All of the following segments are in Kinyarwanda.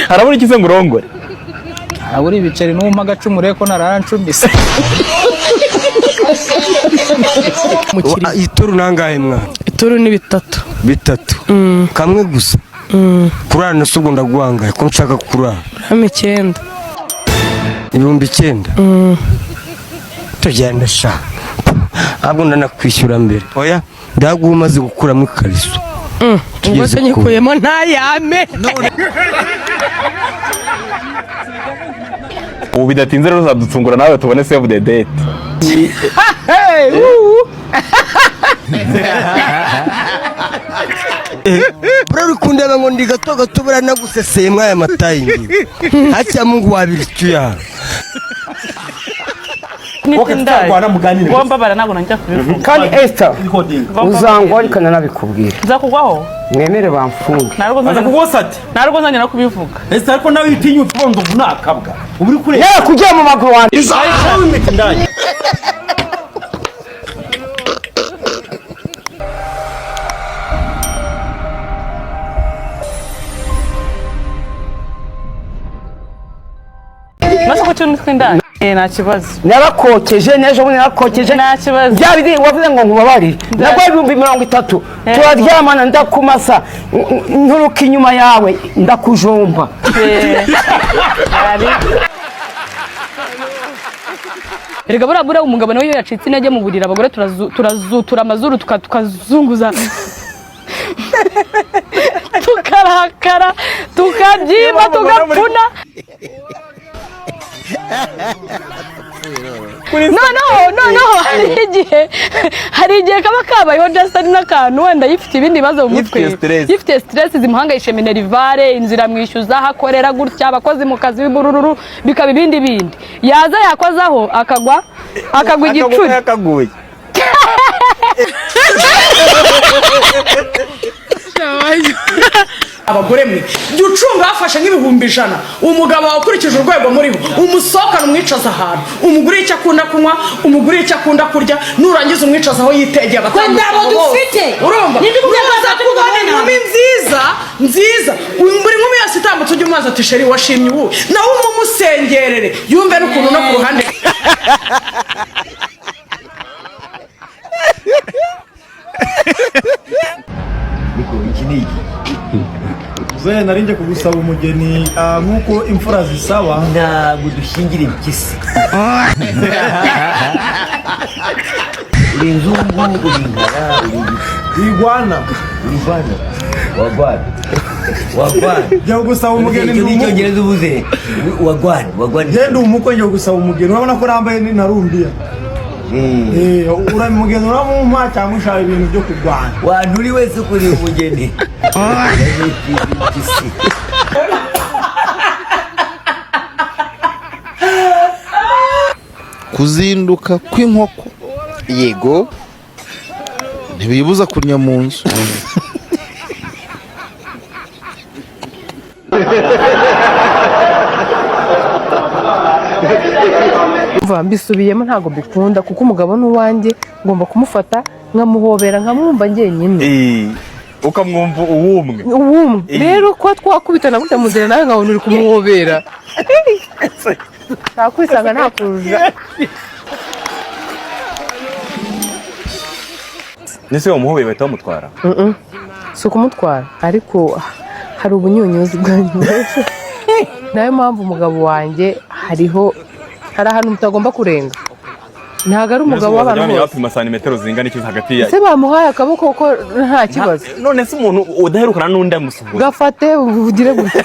harabura ikize ngo urongore harabura ibiceri n'umpa agacumure ko nararancumbise ituru nangahe mwana ituru ni bitatu kamwe gusa kurana sugo ndaguhangaye ko nshaka kurana 9 ibihumbi 9 tugenda sha abo ndakwishyura mbere oya ndagumaze gukura mu kariso ubwo nyikuyemo ntayame ubu bidatinze rero uzadutungura nawe tubone save the date bro kundeba ngo ndi gato tubura naguseseye mwaya matayingi hacha Mungu wabiricyuya Nitindagwana muganire bomba baranago nanja kubivuga kandi Esther uzangwa ariko nanabikubwira nzakugwaho mwemere bamfunga narugo kugosati narugo nzanya nakubivuga Esther ariko nawe itinyutse ubondo vunakabwa uburi kure ya kujya mu maguru wanje ndanye Masako cyane twindanye nta kibazo narakokeje nejo bundi narakokeje nta kibazo byabidi wavuze ngo nkubabari nagwa 30 turaryamana ndakumasa nturuka inyuma yawe ndakujomba Erega burabura umugabo nawe yacitse intege mu burira abagore turazutura amazuru tukazunguza tukarakara tukabyimba tugapfuna no hari igihe kaba kabayeho just ari n'akantu wenda yifite ibindi bibazo mu mutwe yifite stress zimuhangayishe minerivare inzira mwishyuza hakorera gutya abakozi mu kazi w'ibururu bikaba ibindi yaza yakozaho akagwa igicuri akaguye abagore mwe giucunga hafashe nk'ibihumbi 100 umugabo wakurikije urwego muriho umusohokana umwicaza ahantu umugore icyo akunda kunywa umugore icyo akunda kurya nurangiza umwicaza aho yitegeye abatandabo dufite urumva nibaza kubona inkumi nziza buri nkumi yose itambutse ujye umaza ati sheri washimye ubu nawe umusengerere yumve n'ukuntu no ku ruhande Zena narinje kugusaba umugeni nkuko imfura zisaba ntabwo dushingira impyisi uri nzungu uri ngara igwana wagwana jya gusaba umugeni n'icyongereza ubuze wagwana genda umukwe njye gusaba umugeni urabona ko rambaye n'intarumbiya uramugeni uramumpa cyangwa ushaka ibintu byo kurwana wantu uri wese kuri umugeni kuzinduka kw'inkoko yego ntibibuza kurya mu nzu mbisubiyemo ntago bikunda kuko umugabo n'uwanjye ngomba kumufata nkamuhobera nkamwumva njyenyine ukamwumva uwumwe rero ko twakubitana gutya mu nzira nawe nkabona uri kumuhobera nakwisanga ntakuruja nese wamuhobeye bahita bamutwara si ukumutwara ariko hari ubunyunyuzi bwanyu nayo mpamvu umugabo wanjye hari ahantu mutagomba kurenga ntago ari umugabo w'abantu bose yapima santimetero zingana iki hagati ya se bamuhaye akaboko ko nta kibazo none se umuntu udaherukana n'undi amusuhuza gafate ugire gutya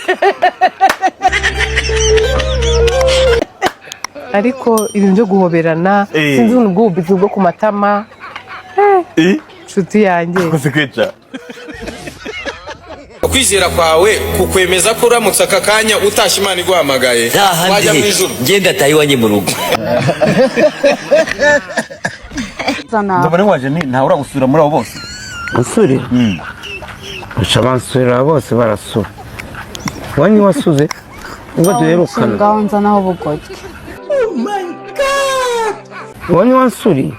ariko ibintu byo guhoberana sinzi ubwubizi bwo ku matama nshuti yanjye kose kwica kwizera kwawe kukwemeza ko uramutse aka kanya utashye Imana iguhamagaye wajya mu ijuru ngenda tayiwanye mu rugo ndabona waje nta uragusura muri abo bose usure ushabansura bose barasura wanyu wasuze ngo duherukana ngaho nzanaho bugotwe wanyu wasuri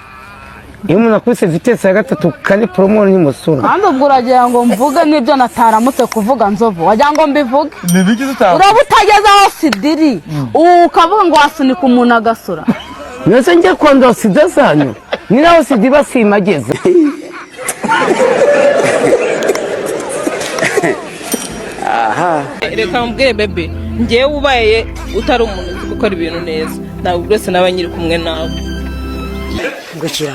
iyo umuntu akubise vitesse ya gatatu kane promo ni musura kandi ubwo uragira ngo mvuge n'ibyo nataramutse kuvuga nzovu wagira ngo mbivuge nibigize utavuga uraba utageze aho sidiri ukavuga ngo wasunika umuntu agasura nose njye kondo sida zanyu ni naho sidi basimageze reka mbwire bebe ngewe ubaye utari umuntu uzi gukora ibintu neza ntabwo rwose naba nyiri kumwe nawe ngukira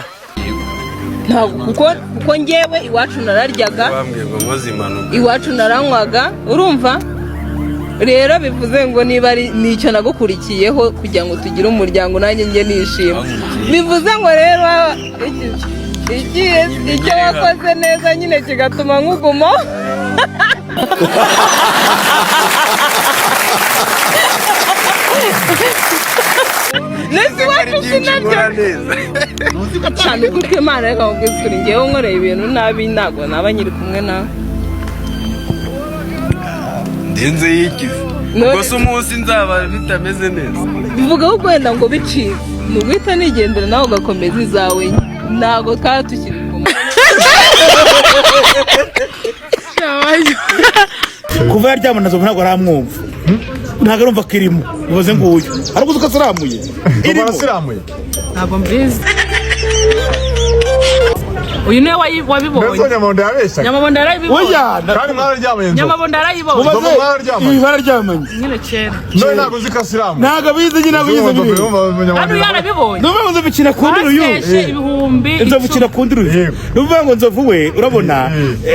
ntabwo kuko ngewe iwacu nararyaga iwacu naranywaga urumva rero bivuze ngo niba ari nicyo nagukurikiyeho kugira ngo tugire umuryango nanjye njye nishima bivuze ngo rero icyo wakoze neza nyine kigatuma nkuguma nese iwacu sinaryo cyane kuko imana reka mubwisukure ngewe nkoreye ibintu nabi ntabwo naba nyiri kumwe nawe ndenze yikize ubwo se umunsi nzaba bitameze neza bivuga ko wenda ngo bicike ni uguhita nigendera nawe ugakomeza izawe ntabwo twaba tukiri kumwe kuva yaryamana nzovu ntabwo aramwumva ntabwo arumva ko irimo bivuze ngo uyu ariko uzi ko asiramuye irimo ntabwo mbizi uyu niwe wabibonye nyamabondo yarayibonye kandi mwararyamanye nyamabondo yarayibonye ibi bararyamanye nyine kera none ntabwo uzi ko asiramuye ntabwo abizi nyine ntabwo yize bibiri kandi yarabibonye ni ukuvuga ngo nzovu ukina ku nduru uyu nzovu ukina ku nduru ni ukuvuga ngo nzovu we urabona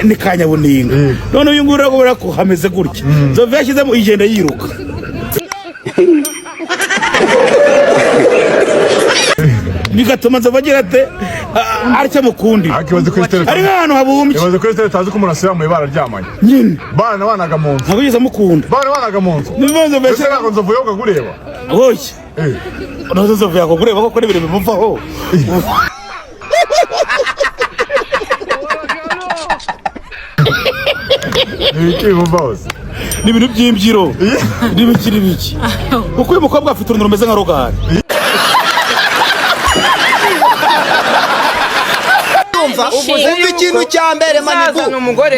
ni kanyabuninga none uyu nguyu urabona ko hameze gutya nzovu yashyizemo igenda yiruka bigatuma nzovu agira ate aricyo mukundi ari nk'ahantu habumbye ibaze kuri sitade tazi ko umuntu asiramuye bararyamanye nyine banaga mu nzu ntabwo yigeze amukunda banaga mu nzu mbese ntabwo nzovu yoga kureba oya ntabwo nzovu yakugureba kuko n'ibintu bimuvaho ibiki bimumvaho se ni ibintu by'imbyiro n'ibiki n'ibiki kuko uyu mukobwa afite uruntu rumeze nka rogari uvuze ikintu cya mbere manibu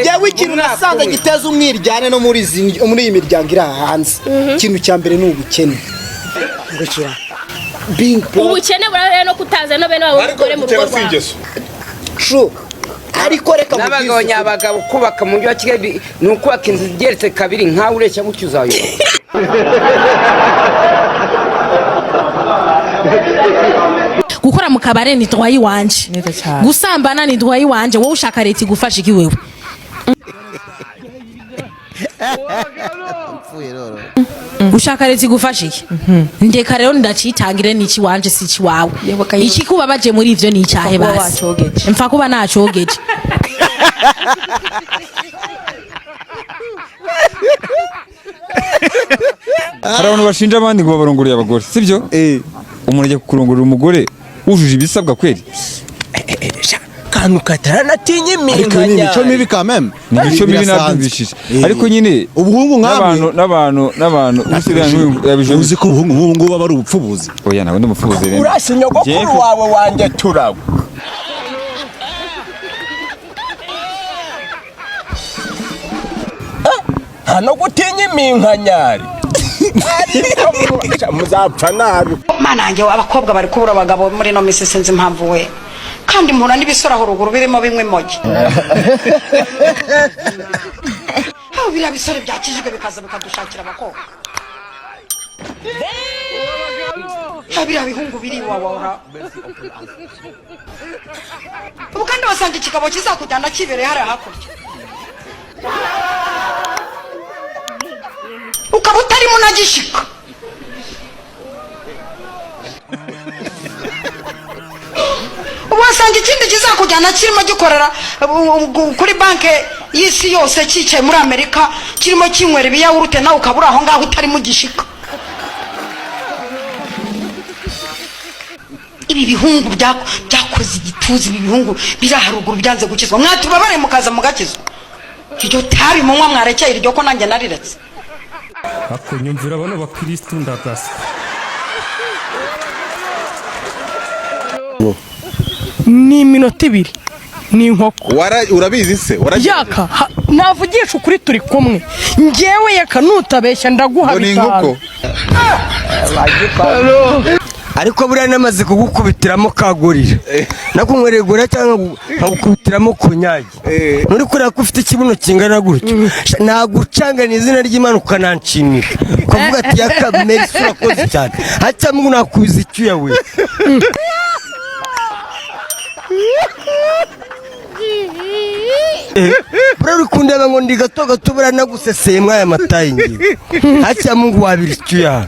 yewe ikintu nasanze giteza umwiryane no muri iyi miryango iri aha hanze ikintu cya mbere ni ubukene ngukira ubukene burare no kutaza no bene wabo gukore mu rugo rwawe ariko reka n'abagabo nyabagabo kubaka mu mujyi wa Kigali ni ukubaka inzu igeretse kabiri nkawe ureshya gutyo uzayo gukora mu kabare ni droit wanje gusambana ni droit wanje wowe ushaka leta igufasha iki wewe ushaka leta igufasha iki ndeka rero ndacitangire n'iki wanje si iki wawe iki kubabaje muri ivyo ni icyahe basi mfa kuba nacogeje hari abantu bashinja abandi ngo babarongoreye abagore sibyo umuntu ajya kurongorera umugore wujuje ibisabwa kweli kantu kataranatinye ariko ni imico mibi kameme ni imico mibi nabyumvishije ariko nyine ubuhungu nk'abantu n'abantu uzi ko ubuhungu nk'ubu ngubu aba ari ubupfubuzi oya nawe ndi umupfubuzi rero urasi nyogokuru wawe wanjye turawe nta no gutinya iminkanyari muzapfa nabi mana yanjye abakobwa bari kubura abagabo muri ino minsi sinzi impamvu we kandi mpura n'ibisora ruguru birimo bimwe mogi biriya bisore byakijijwe bikaza bikadushakira abakobwa biriya bihungu biri iwawa ubu kandi wasanga ikigabo kizakujyana kibereye hariya hakurya ukaba utarimo unagishika wasanga ikindi kizakujyana kirimo gikorera kuri banki y'isi yose cyicaye muri Amerika kirimo kinywera ibiyawurute nawe ukaba uri aho ngaho utarimo ugishika ibi bihungu byakoze igituza ibi bihungu biri haruguru byanze gukizwa mwatubabare mukaza mugakizwa iryo tabi munywa mwarekeye iryo ko nanjye nariretse akunyumvira bano bakristo ndagasa ni iminota 2 ni inkoko urabizi se yaka navugisha ukuri turi kumwe ngewe yaka nutabeshya ndaguha bitanu ariko buriya namaze kugukubitiramo kagurira nakunkweregura cyangwa nkagukubitiramo kunyagi muri kureba ko ufite ikibuno kingana gutyo nagucangana izina ry'Imana ukanancinira ukavuga ati yakamere urakoze cyane haca mungu nakubiza icyuya we bura rukundeba ngo ndi gato gato bura naguseseye mwaya matayi ngiye haca mungu wabira icyuya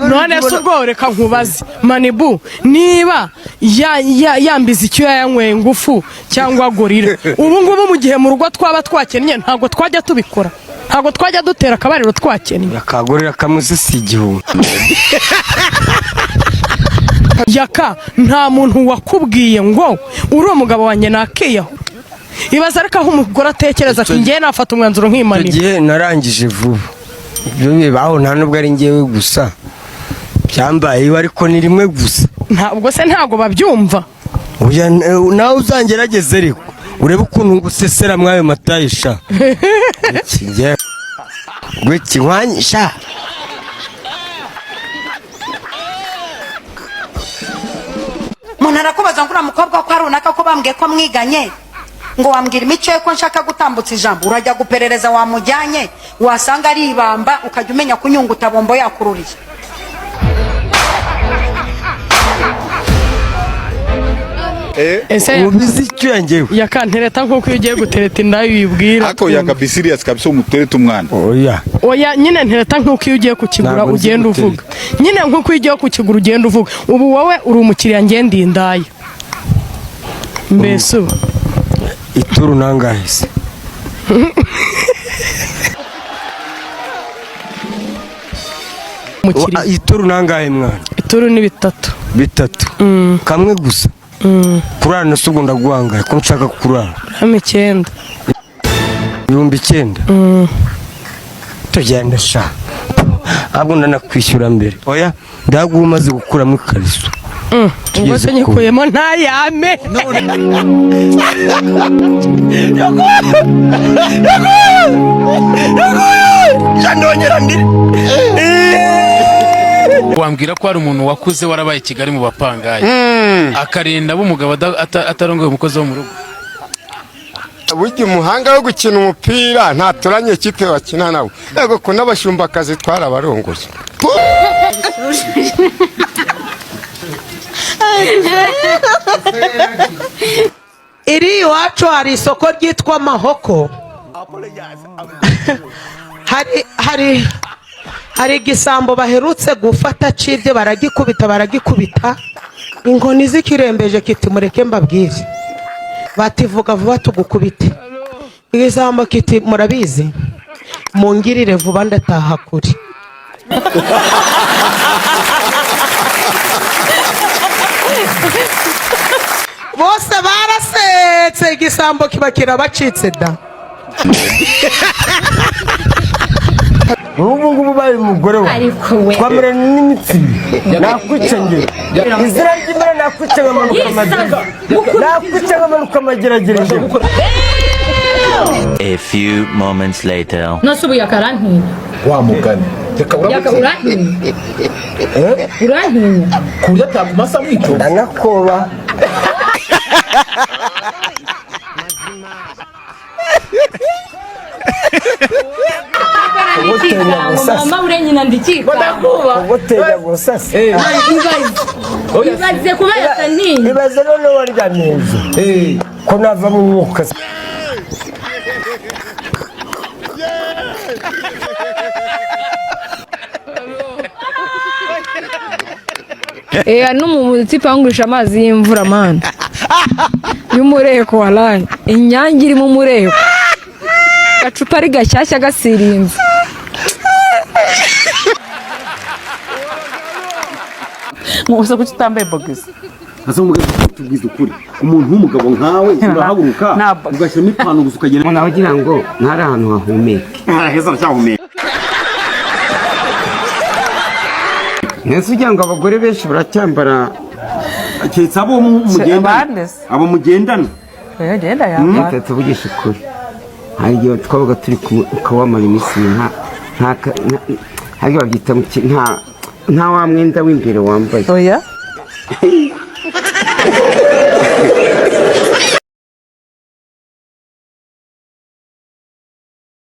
none se ubwo reka nkubaze Manibu niba yambiza icyo yanyweye ngufu cyangwa gorira ubu ngubu mu gihe mu rugo twaba twakennye ntago twajya tubikora ntago twajya dutera akabariro twakennye akagorira kamuze si igihumbi yaka nta muntu wakubwiye ngo uri umugabo wanjye nakiyaho ibaza ariko aho umugore atekereza ati ngiye nafata umwanzuro nk'imanira igihe narangije vuba ibyo bibaho nta nubwo ari ngewe gusa byambaye ariko ni rimwe gusa ntabwo se ntago babyumva nawe uzangerageze ariko urebe ukuntu ngusesera mwayo matayisha ikigiye gwekiwanyisha umuntu arakubaza ngo uriya mukobwa ko ari runaka ko bambwiye ko mwiganye ngo wambwira imico ye ko nshaka gutambutsa ijambo urajya guperereza wamujyanye wasanga ari ibamba ukajya umenya kunyunguta bombo yakururiye ubizi icyo yangewe yakantereta nkuko ugiye gutereta indayo uyibwira ako yaka serious kabisa umutereta umwana oya nyine ntereta nkuko ugiye kukigura ugenda uvuga nyine nkuko ugiye kukigura ugenda uvuga ubu wowe uri umukiriya ngende indayo mbese ituru nangahise ituru nangahe mwana ituru ni 3 kamwe gusa kurara nasugo ndaguhangaye ko nshaka kurara 9 9 tugenda sha abo ndakwishyura mbere oya ndaguha umaze gukuramo ikariso ngose nyikuyemo ntayame wambwira ko hari umuntu wakuze warabaye Kigali mu bapangaye akarinda b'umugabo atarongoye umukozi wo mu rugo burya umuhanga wo gukina umupira ntaturanye ikipe bakina nawe yego ko n'abashumbakazi twarabarongoye iri iwacu hari isoko ryitwa Mahoko hari igisambo baherutse gufata cibye baragikubita inkoni zikirembeje kiti mureke mbabwire bativuga vuba tugukubite igisambo kiti murabizi mungirire vuba ndataha kuri bose barasetse igisambo kiba kirabacitse da ubu ngubu bari umugore we twamera n'imitsi nakwicengera izina ry'Imana nakwicenga amanuka amageragere A few moments later. Nasubu yakarantinya wa mugani reka urantinya urantinya kurya takumasa mwico ndanakoba mama urenyina ndikika gutera gusasa ibaze kuba yataniye ibaze none warya neza ko nava mu mwuka n'umutipe wangurisha amazi y'imvura mana y'umureko waraye inyange irimo umureko gacupa ari gashyashya gasirinze musa kuki utambaye bogisi asa umugabo tubwiza ukuri umuntu w'umugabo nkawe urahaguruka ugashyiramo ipantaro gusa ukagenda nawe ugira ngo ntari ahantu hahumeka heza cyahumeka nese ugira ngo abagore benshi baracyambara Aketse abo mugendana. Abo mugendana. Genda yamba. Tuvugisha ukuri. Hari igihe twabaga turi ukawamara iminsi hari babyita nta wa mwenda w'imbere wambaye. Oya.